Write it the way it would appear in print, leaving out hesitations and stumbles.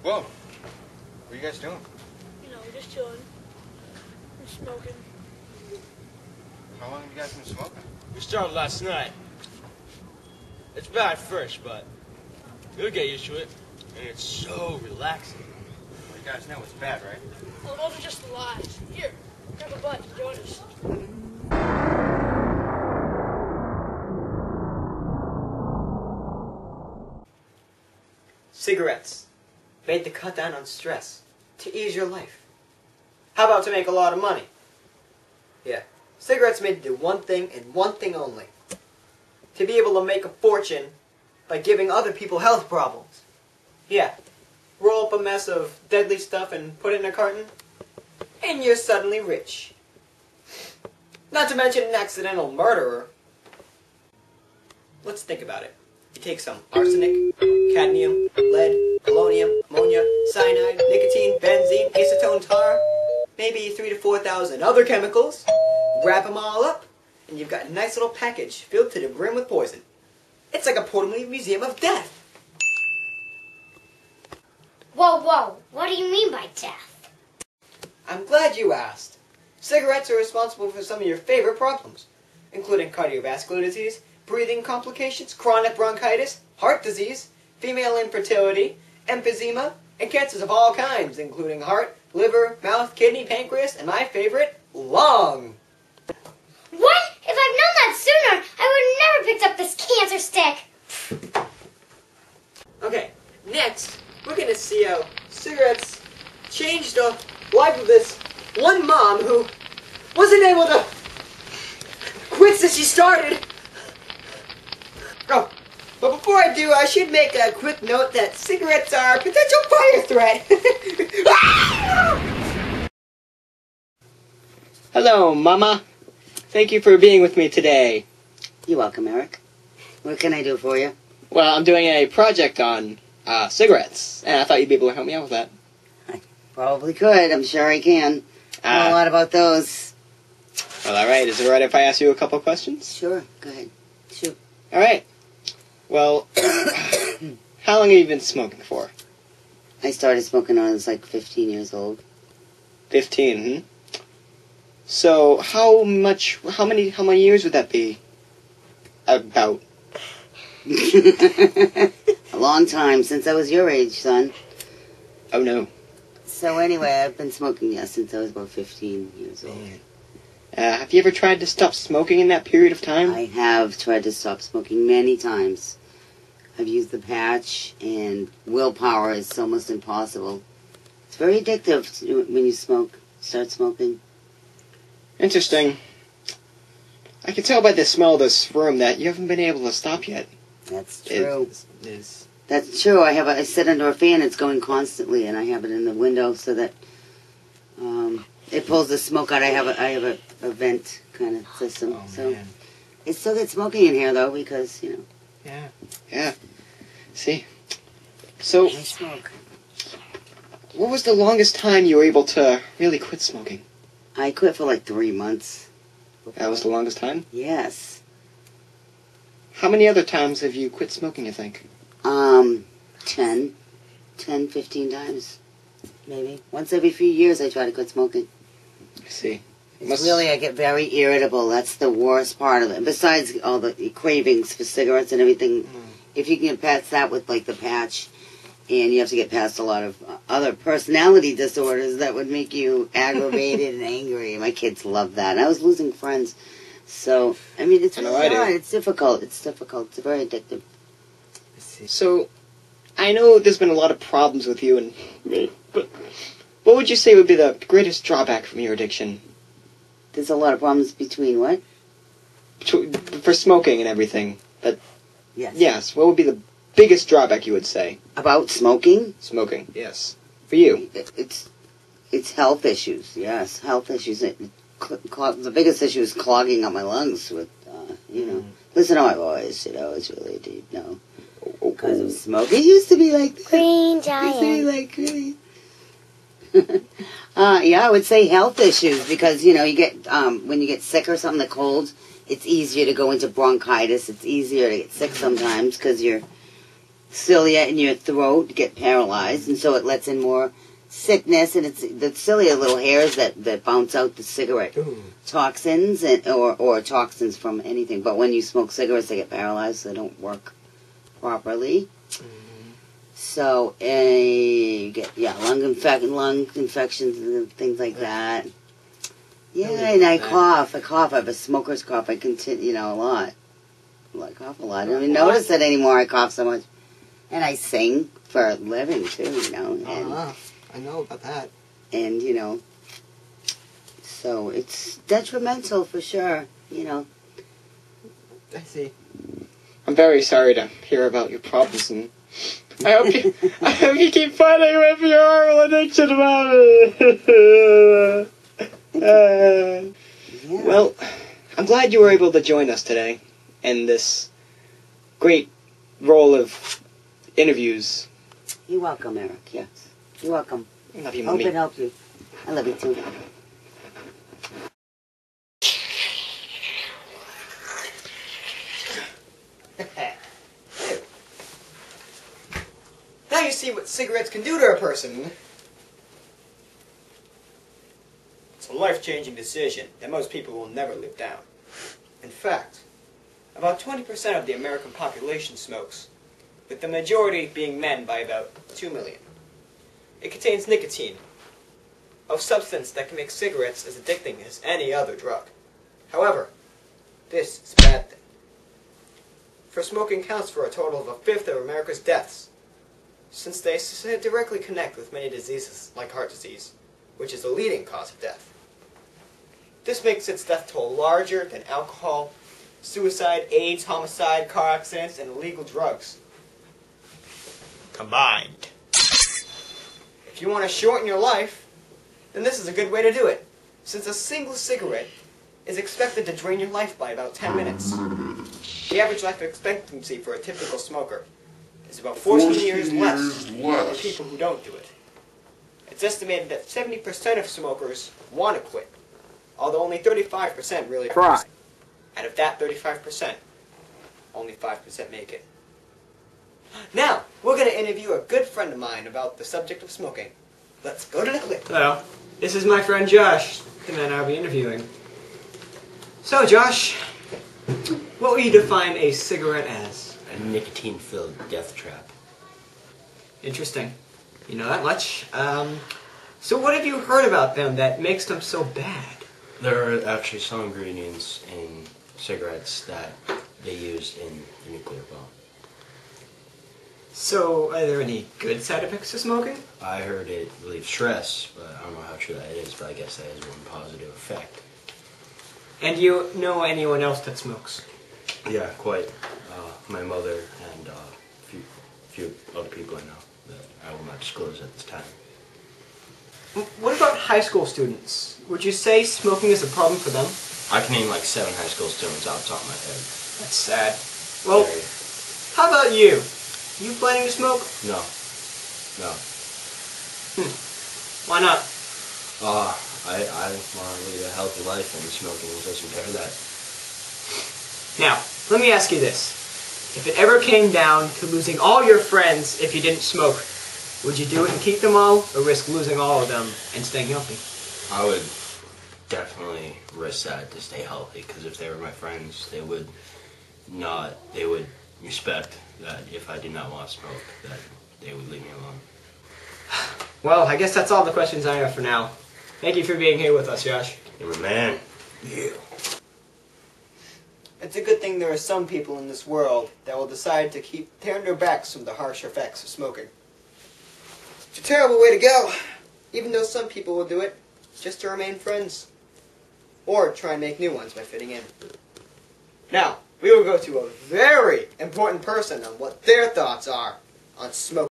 Whoa. What are you guys doing? You know, just chilling. We're smoking. How long have you guys been smoking? We started last night. It's bad at first, but you'll get used to it. And it's so relaxing. Well, you guys know it's bad, right? Well, those are just lies. Here, grab a bud and join us. Cigarettes, made to cut down on stress, to ease your life. How about to make a lot of money? Yeah, cigarettes made to do one thing and one thing only. To be able to make a fortune by giving other people health problems. Yeah, roll up a mess of deadly stuff and put it in a carton, and you're suddenly rich. Not to mention an accidental murderer. Let's think about it. You take some arsenic, cadmium, lead, polonium, ammonia, cyanide, nicotine, benzene, acetone tar, maybe 3,000 to 4,000 other chemicals, wrap them all up, and you've got a nice little package filled to the brim with poison. It's like a portable museum of death. Whoa, whoa, what do you mean by death? I'm glad you asked. Cigarettes are responsible for some of your favorite problems, including cardiovascular disease, breathing complications, chronic bronchitis, heart disease, female infertility, emphysema, and cancers of all kinds, including heart, liver, mouth, kidney, pancreas, and my favorite, lung. What? If I'd known that sooner, I would have never picked up this cancer stick. Okay, next, we're going to see how cigarettes changed the life of this one mom who wasn't able to quit since she started. Oh, but before I do, I should make a quick note that cigarettes are a potential fire threat. Hello, Mama. Thank you for being with me today. You're welcome, Eric. What can I do for you? Well, I'm doing a project on cigarettes, and I thought you'd be able to help me out with that. I probably could. I'm sure I can. I know a lot about those. Well, all right. Is it all right if I ask you a couple questions? Sure. Go ahead. Shoot. All right. Well, how long have you been smoking for? I started smoking when I was like 15 years old. 15, So, how many years would that be? About? A long time, since I was your age, son. Oh, no. So anyway, I've been smoking, since I was about 15 years old. Have you ever tried to stop smoking in that period of time? I have tried to stop smoking many times. I've used the patch, and willpower is almost impossible. It's very addictive when you start smoking. Interesting. I can tell by the smell of this room that you haven't been able to stop yet. That's true. Is That's true. I sit under a fan. It's going constantly, and I have it in the window so that it pulls the smoke out. I have a vent kind of system. Oh, so man. it's still good smoking in here, though, because Yeah. See? So, I smoke. what was the longest time you were able to really quit smoking? I quit for like 3 months. That was the longest time? Yes. How many other times have you quit smoking, you think? 10, 15 times, maybe. Once every few years, I try to quit smoking. I see. Really, I get very irritable. That's the worst part of it. Besides all the cravings for cigarettes and everything, if you can get past that with, like, the patch, and you have to get past a lot of other personality disorders that would make you aggravated and angry. My kids love that. And I was losing friends. So, I mean, it's really hard. It's difficult. It's very addictive. So, I know there's been a lot of problems with you and me, but what would you say would be the greatest drawback from your addiction? There's a lot of problems between what? For smoking and everything. But Yes. yes, what would be the biggest drawback you would say? About smoking? Smoking, yes. For you. It's health issues. Yes, health issues. The biggest issue is clogging up my lungs with, listen to my voice, it's really deep, because of smoke. It used to be like this. Green It giant. used to be like really... I would say health issues, because, you get, when you get sick or something, the cold, it's easier to go into bronchitis. It's easier to get sick sometimes, because your cilia in your throat get paralyzed, and so it lets in more sickness, and it's the cilia little hairs that bounce out the cigarette toxins or toxins from anything. But when you smoke cigarettes, they get paralyzed, so they don't work properly. So you get lung infections and things like that. Yeah, and I cough. I have a smoker's cough. I continue, a lot. I cough a lot. I don't even notice it anymore. I cough so much, and I sing for a living too. And I know about that. and so it's detrimental for sure. I see. I'm very sorry to hear about your problems, and I hope you keep fighting with your horrible addiction, Mommy. Well, I'm glad you were able to join us today in this great role of interviews. You're welcome, Eric. Yes, you're welcome. I love you, Hope Mommy. it helps you. I love you too. Now you see what cigarettes can do to a person. It's a life-changing decision that most people will never live down. In fact, about 20% of the American population smokes, with the majority being men by about 2 million. It contains nicotine, a substance that can make cigarettes as addicting as any other drug. However, this is a bad thing. For smoking counts for a total of a fifth of America's deaths, since they directly connect with many diseases like heart disease, which is the leading cause of death. This makes its death toll larger than alcohol, suicide, AIDS, homicide, car accidents, and illegal drugs combined. If you want to shorten your life, then this is a good way to do it, since a single cigarette is expected to drain your life by about 10 minutes. The average life expectancy for a typical smoker is about 14 years less than people who don't do it. It's estimated that 70% of smokers want to quit, although only 35% really try. And of that 35%, only 5% make it. Now, we're going to interview a good friend of mine about the subject of smoking. Let's go to the clip. Hello, this is my friend Josh, the man I'll be interviewing. So, Josh, what would you define a cigarette as? A nicotine-filled death trap. Interesting. You know that much. So what have you heard about them that makes them so bad? There are actually some ingredients in cigarettes that they use in the nuclear bomb. So, are there any good side effects to smoking? I heard it relieves stress, but I don't know how true that is, but I guess that is one positive effect. And do you know anyone else that smokes? Yeah, quite. My mother and a few other people I know that I will not disclose at this time. What about high school students? Would you say smoking is a problem for them? I can name like 7 high school students off the top of my head. That's sad. Well, how about you? You planning to smoke? No. No. Why not? I want to lead a healthy life, and smoking doesn't impair that. Now, let me ask you this. If it ever came down to losing all your friends if you didn't smoke, would you do it and keep them all, or risk losing all of them and staying healthy? I would definitely risk that to stay healthy, because if they were my friends, they would respect that if I did not want to smoke, that they would leave me alone. Well, I guess that's all the questions I have for now. Thank you for being here with us, Josh. You're a man. Yeah. It's a good thing there are some people in this world that will decide to keep turning their backs from the harsh effects of smoking. It's a terrible way to go, even though some people will do it just to remain friends, or try and make new ones by fitting in. Now, we will go to a very important person on what their thoughts are on smoking.